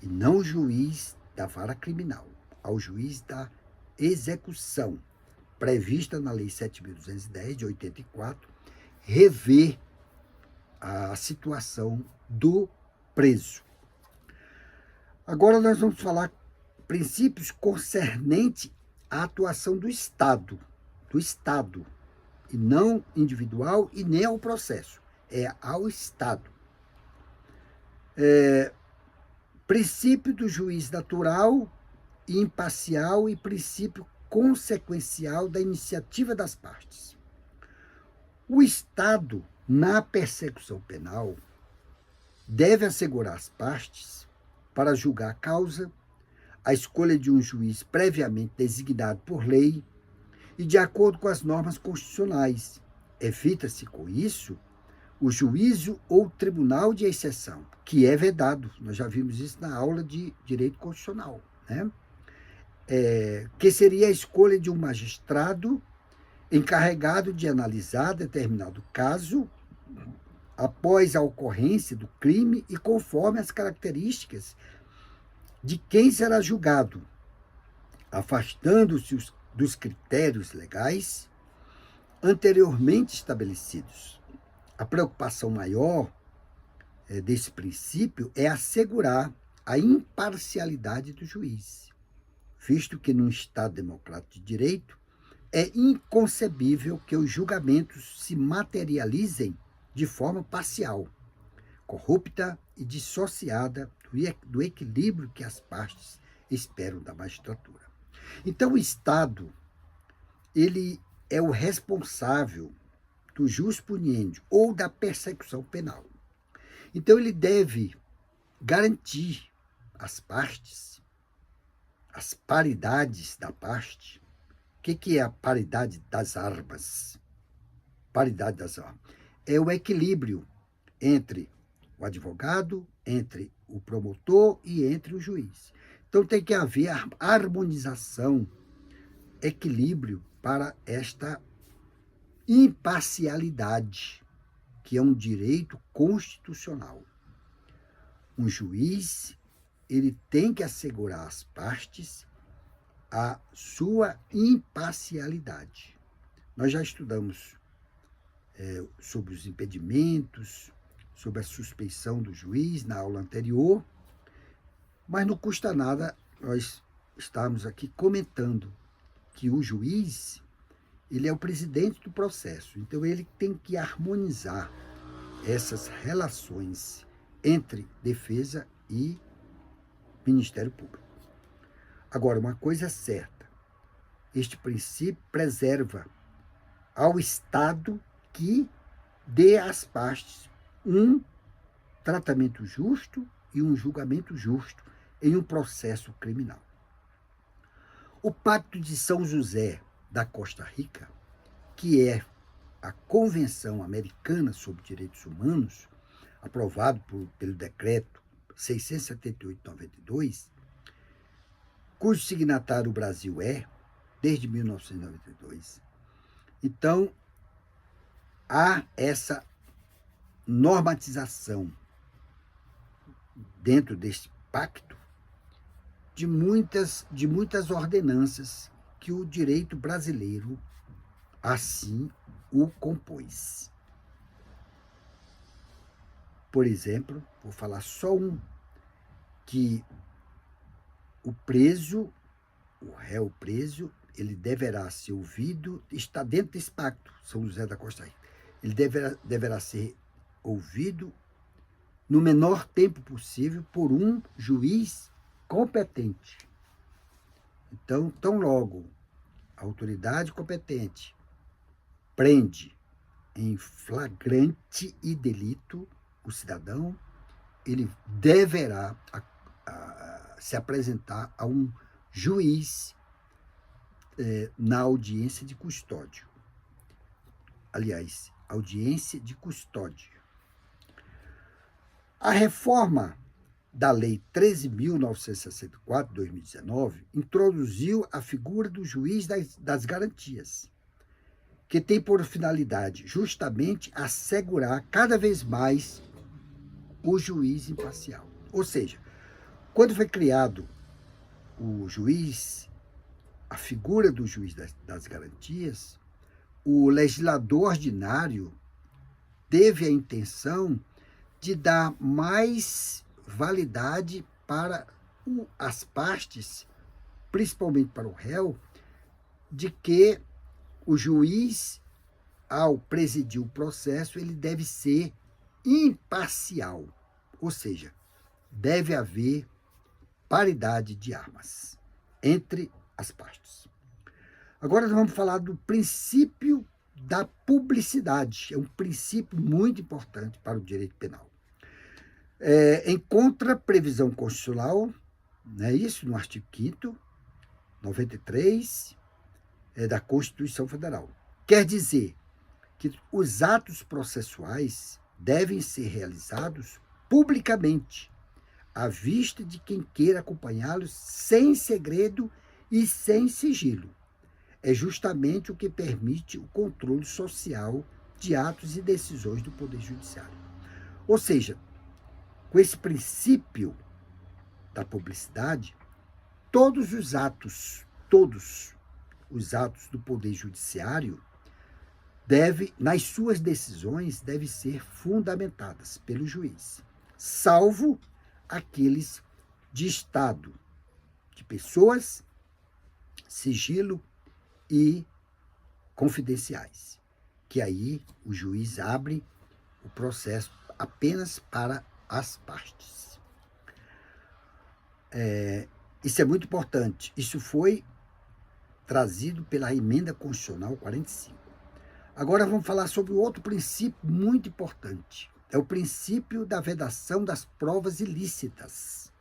e não o juiz da vara criminal, ao juiz da execução, prevista na Lei 7.210, de 84, rever a situação do preso. Agora nós vamos falar princípios concernentes à atuação do Estado, e não individual e nem ao processo, é ao Estado. Princípio do juiz natural e imparcial e princípio consequencial da iniciativa das partes. O Estado, na persecução penal, deve assegurar as partes para julgar a causa, a escolha de um juiz previamente designado por lei e de acordo com as normas constitucionais. Evita-se, com isso, o juízo ou tribunal de exceção, que é vedado. Nós já vimos isso na aula de direito constitucional, né? Que seria a escolha de um magistrado encarregado de analisar determinado caso após a ocorrência do crime e conforme as características de quem será julgado, afastando-se dos critérios legais anteriormente estabelecidos. A preocupação maior desse princípio é assegurar a imparcialidade do juiz, visto que num Estado democrático de direito é inconcebível que os julgamentos se materializem de forma parcial, corrupta e dissociada do equilíbrio que as partes esperam da magistratura. Então, o Estado, ele é o responsável do jus puniendi ou da persecução penal. Então, ele deve garantir às partes as paridades da parte. O que é a paridade das armas? Paridade das armas. É o equilíbrio entre o advogado, entre o promotor e entre o juiz. Então tem que haver harmonização, equilíbrio para esta imparcialidade, que é um direito constitucional. Um juiz, ele tem que assegurar às partes a sua imparcialidade. Nós já estudamos sobre os impedimentos, sobre a suspeição do juiz na aula anterior, mas não custa nada nós estarmos aqui comentando que o juiz, ele é o presidente do processo, então ele tem que harmonizar essas relações entre defesa e Ministério Público. Agora, uma coisa é certa, este princípio preserva ao Estado que dê às partes um tratamento justo e um julgamento justo em um processo criminal. O Pacto de São José da Costa Rica, que é a Convenção Americana sobre Direitos Humanos, aprovado pelo Decreto 678/92, cujo signatário o Brasil é, desde 1992. Então, há essa normatização dentro deste pacto de muitas ordenanças que o direito brasileiro assim o compôs. Por exemplo, vou falar só um, que o réu preso, ele deverá ser ouvido, está dentro desse pacto, São José da Costa Rica, ele deverá ser ouvido no menor tempo possível por um juiz competente. Então, tão logo a autoridade competente prende em flagrante e delito o cidadão, ele deverá se apresentar a um juiz na audiência de custódio. Aliás, audiência de custódia. A reforma da Lei 13.964, de 2019, introduziu a figura do juiz das garantias, que tem por finalidade justamente assegurar cada vez mais o juiz imparcial. Ou seja, quando foi criado o juiz, a figura do juiz das garantias, o legislador ordinário teve a intenção de dar mais validade para as partes, principalmente para o réu, de que o juiz, ao presidir o processo, ele deve ser imparcial, ou seja, deve haver paridade de armas entre as partes. Agora nós vamos falar do princípio da publicidade. É um princípio muito importante para o direito penal. Encontra previsão constitucional, né, isso no artigo 5º, 93, da Constituição Federal. Quer dizer que os atos processuais devem ser realizados publicamente, à vista de quem queira acompanhá-los sem segredo e sem sigilo. É justamente o que permite o controle social de atos e decisões do Poder Judiciário. Ou seja, com esse princípio da publicidade, todos os atos do Poder Judiciário nas suas decisões, devem ser fundamentadas pelo juiz, salvo aqueles de Estado, de pessoas, sigilo e confidenciais, que aí o juiz abre o processo apenas para as partes. Isso é muito importante. Isso foi trazido pela Emenda Constitucional 45. Agora vamos falar sobre outro princípio muito importante. É o princípio da vedação das provas ilícitas.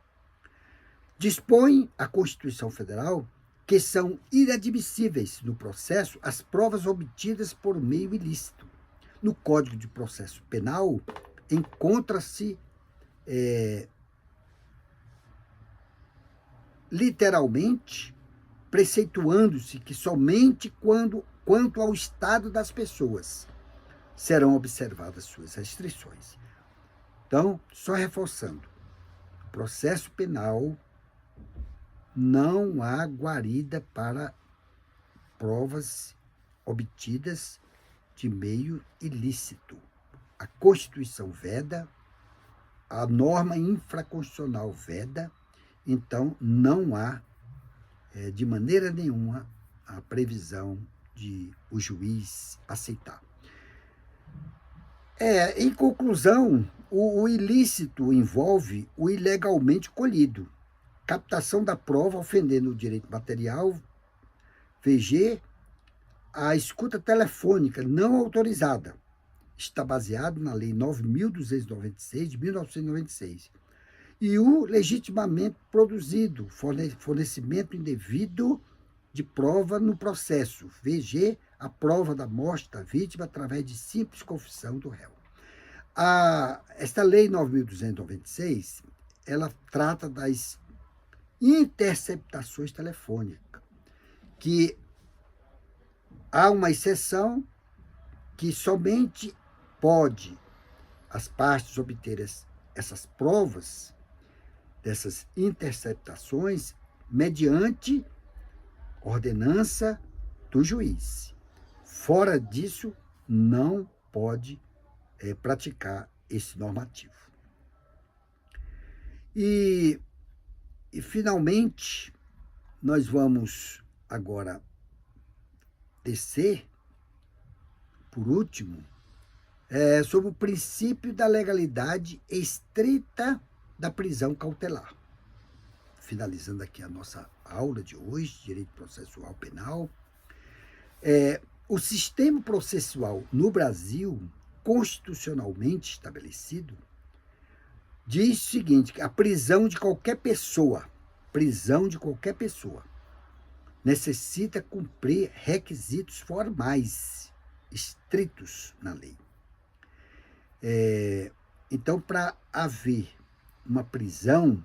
Dispõe a Constituição Federal que são inadmissíveis no processo as provas obtidas por meio ilícito. No Código de Processo Penal, encontra-se literalmente preceituando-se que somente quanto ao estado das pessoas serão observadas suas restrições. Então, só reforçando, no processo penal não há guarida para provas obtidas de meio ilícito. A Constituição veda, a norma infraconstitucional veda, então não há, de maneira nenhuma, a previsão de o juiz aceitar. Em conclusão, o ilícito envolve o ilegalmente colhido, captação da prova ofendendo o direito material, VG, a escuta telefônica não autorizada. Está baseado na Lei 9.296, de 1996. E o legitimamente produzido, fornecimento indevido de prova no processo, VG, a prova da morte da vítima através de simples confissão do réu. Esta Lei 9.296, ela trata das interceptações telefônicas, que há uma exceção que somente pode as partes obter essas provas dessas interceptações mediante ordenança do juiz. Fora disso, não pode praticar esse normativo. E finalmente, nós vamos agora descer, por último, sobre o princípio da legalidade estrita da prisão cautelar. Finalizando aqui a nossa aula de hoje, Direito Processual Penal. O sistema processual no Brasil, constitucionalmente estabelecido, diz o seguinte, que a prisão de qualquer pessoa, necessita cumprir requisitos formais, estritos na lei. Então, para haver uma prisão,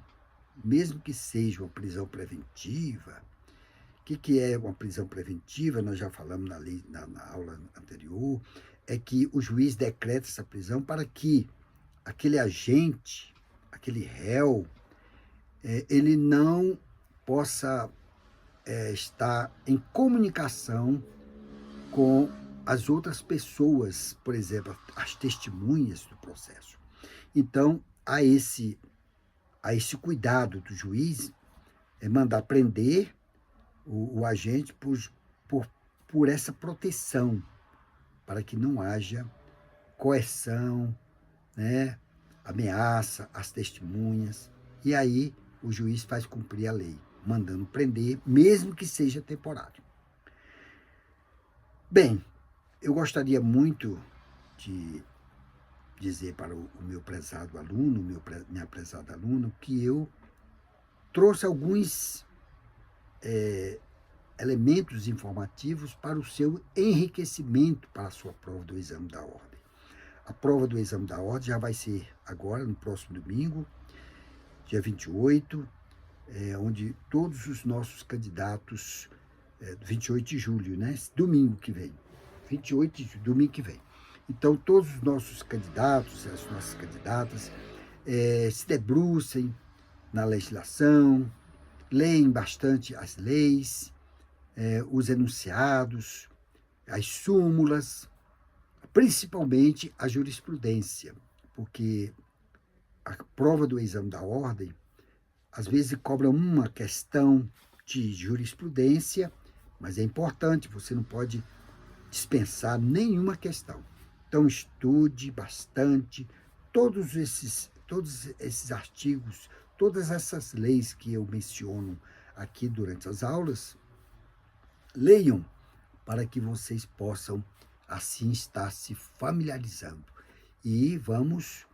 mesmo que seja uma prisão preventiva, o que é uma prisão preventiva? Nós já falamos na lei, na aula anterior, é que o juiz decreta essa prisão para que aquele agente, aquele réu, ele não possa estar em comunicação com as outras pessoas, por exemplo, as testemunhas do processo. Então, há esse cuidado do juiz, mandar prender o agente por essa proteção, para que não haja coerção, ameaça às testemunhas. E aí o juiz faz cumprir a lei, mandando prender, mesmo que seja temporário. Bem, eu gostaria muito de dizer para o meu prezado aluno, minha prezada aluna, que eu trouxe alguns elementos informativos para o seu enriquecimento para a sua prova do exame da ordem. A prova do exame da ordem já vai ser agora, no próximo domingo, dia 28, onde todos os nossos candidatos, 28 de julho, né? Domingo que vem. 28 de julho, domingo que vem. Então, todos os nossos candidatos, as nossas candidatas, se debrucem na legislação, leem bastante as leis, os enunciados, as súmulas, principalmente a jurisprudência, porque a prova do exame da ordem, às vezes cobra uma questão de jurisprudência, mas é importante, você não pode dispensar nenhuma questão. Então, estude bastante todos esses artigos, todas essas leis que eu menciono aqui durante as aulas, leiam para que vocês possam, assim, estar se familiarizando. E vamos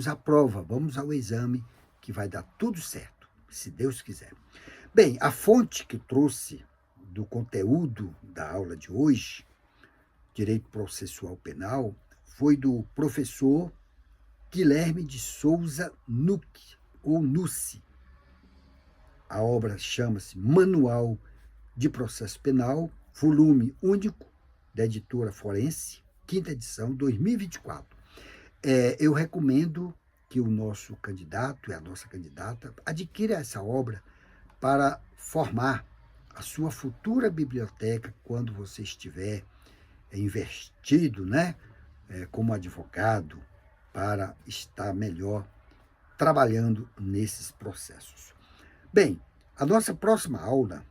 à prova, vamos ao exame, que vai dar tudo certo, se Deus quiser. Bem, a fonte que eu trouxe do conteúdo da aula de hoje, Direito Processual Penal, foi do professor Guilherme de Souza Nucci, ou Nucci. A obra chama-se Manual de Processo Penal, volume único, da editora Forense, quinta edição, 2024. Eu recomendo que o nosso candidato e a nossa candidata adquira essa obra para formar a sua futura biblioteca quando você estiver investido, né, como advogado, para estar melhor trabalhando nesses processos. Bem, a nossa próxima aula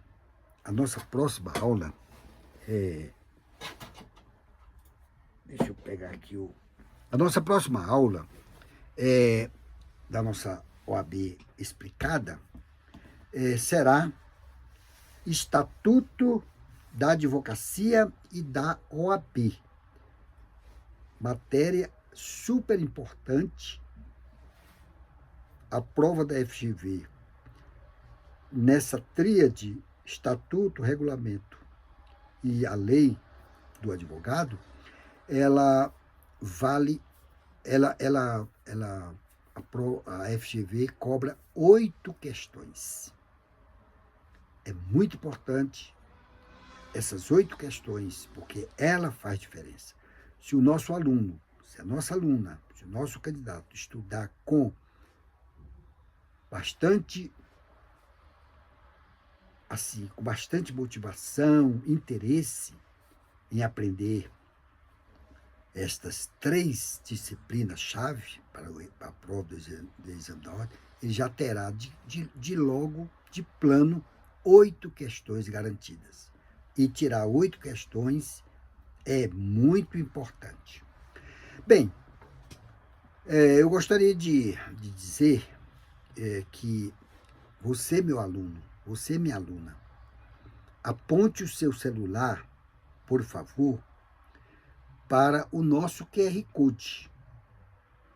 deixa eu pegar aqui a nossa próxima aula da nossa OAB explicada será Estatuto da Advocacia e da OAB. Matéria super importante. A prova da FGV, nessa tríade, estatuto, regulamento e a lei do advogado, ela vale, a FGV cobra 8 questões. É muito importante essas 8 questões, porque ela faz diferença. Se o nosso aluno, se a nossa aluna, se o nosso candidato estudar com bastante motivação, interesse em aprender estas 3 disciplinas-chave para a prova do exame da ordem, ele já terá de plano 8 questões garantidas. E tirar 8 questões é muito importante. Bem, eu gostaria de dizer que você, meu aluno, você, minha aluna, aponte o seu celular, por favor, para o nosso QR Code,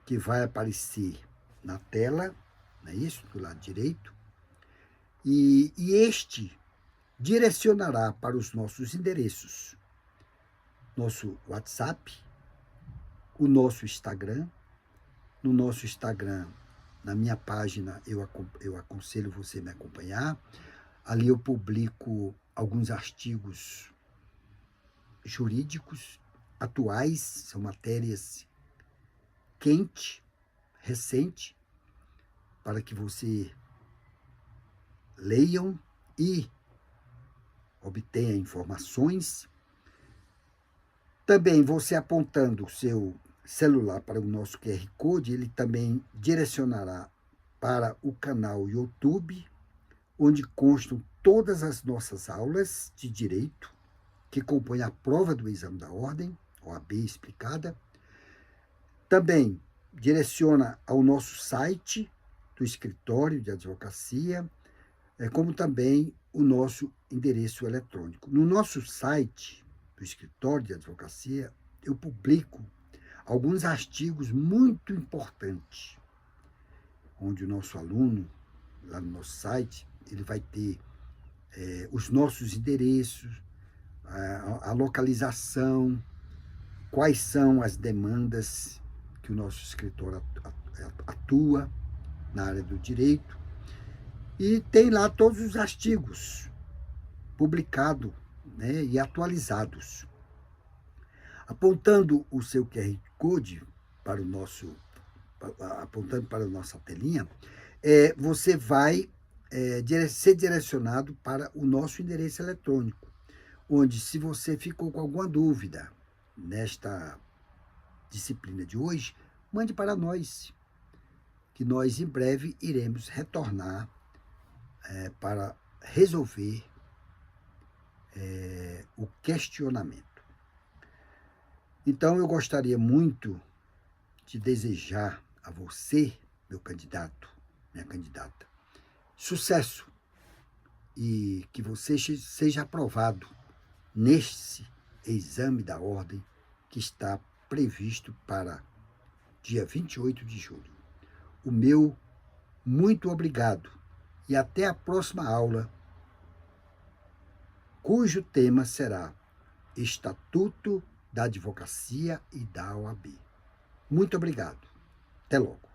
que vai aparecer na tela, não é isso? Do lado direito. E este direcionará para os nossos endereços, nosso WhatsApp, o nosso Instagram. No nosso Instagram, na minha página, eu aconselho você a me acompanhar. Ali eu publico alguns artigos jurídicos atuais, são matérias quente, recente, para que você leiam e obtenha informações. Também você apontando o seu celular para o nosso QR Code, ele também direcionará para o canal YouTube, onde constam todas as nossas aulas de direito, que compõem a prova do exame da ordem, OAB explicada. Também direciona ao nosso site do escritório de advocacia, como também o nosso endereço eletrônico. No nosso site do escritório de advocacia, eu publico alguns artigos muito importantes, onde o nosso aluno, lá no nosso site, ele vai ter os nossos endereços, a localização, quais são as demandas que o nosso escritório atua, na área do direito, e tem lá todos os artigos publicados, né, e atualizados. Apontando o seu QR Code para o nosso, apontando para a nossa telinha, você vai ser direcionado para o nosso endereço eletrônico, onde, se você ficou com alguma dúvida nesta disciplina de hoje, mande para nós, que nós em breve iremos retornar para resolver o questionamento. Então, eu gostaria muito de desejar a você, meu candidato, minha candidata, sucesso, e que você seja aprovado nesse exame da ordem que está previsto para dia 28 de julho. O meu muito obrigado e até a próxima aula, cujo tema será Estatuto da Advocacia e da OAB. Muito obrigado. Até logo.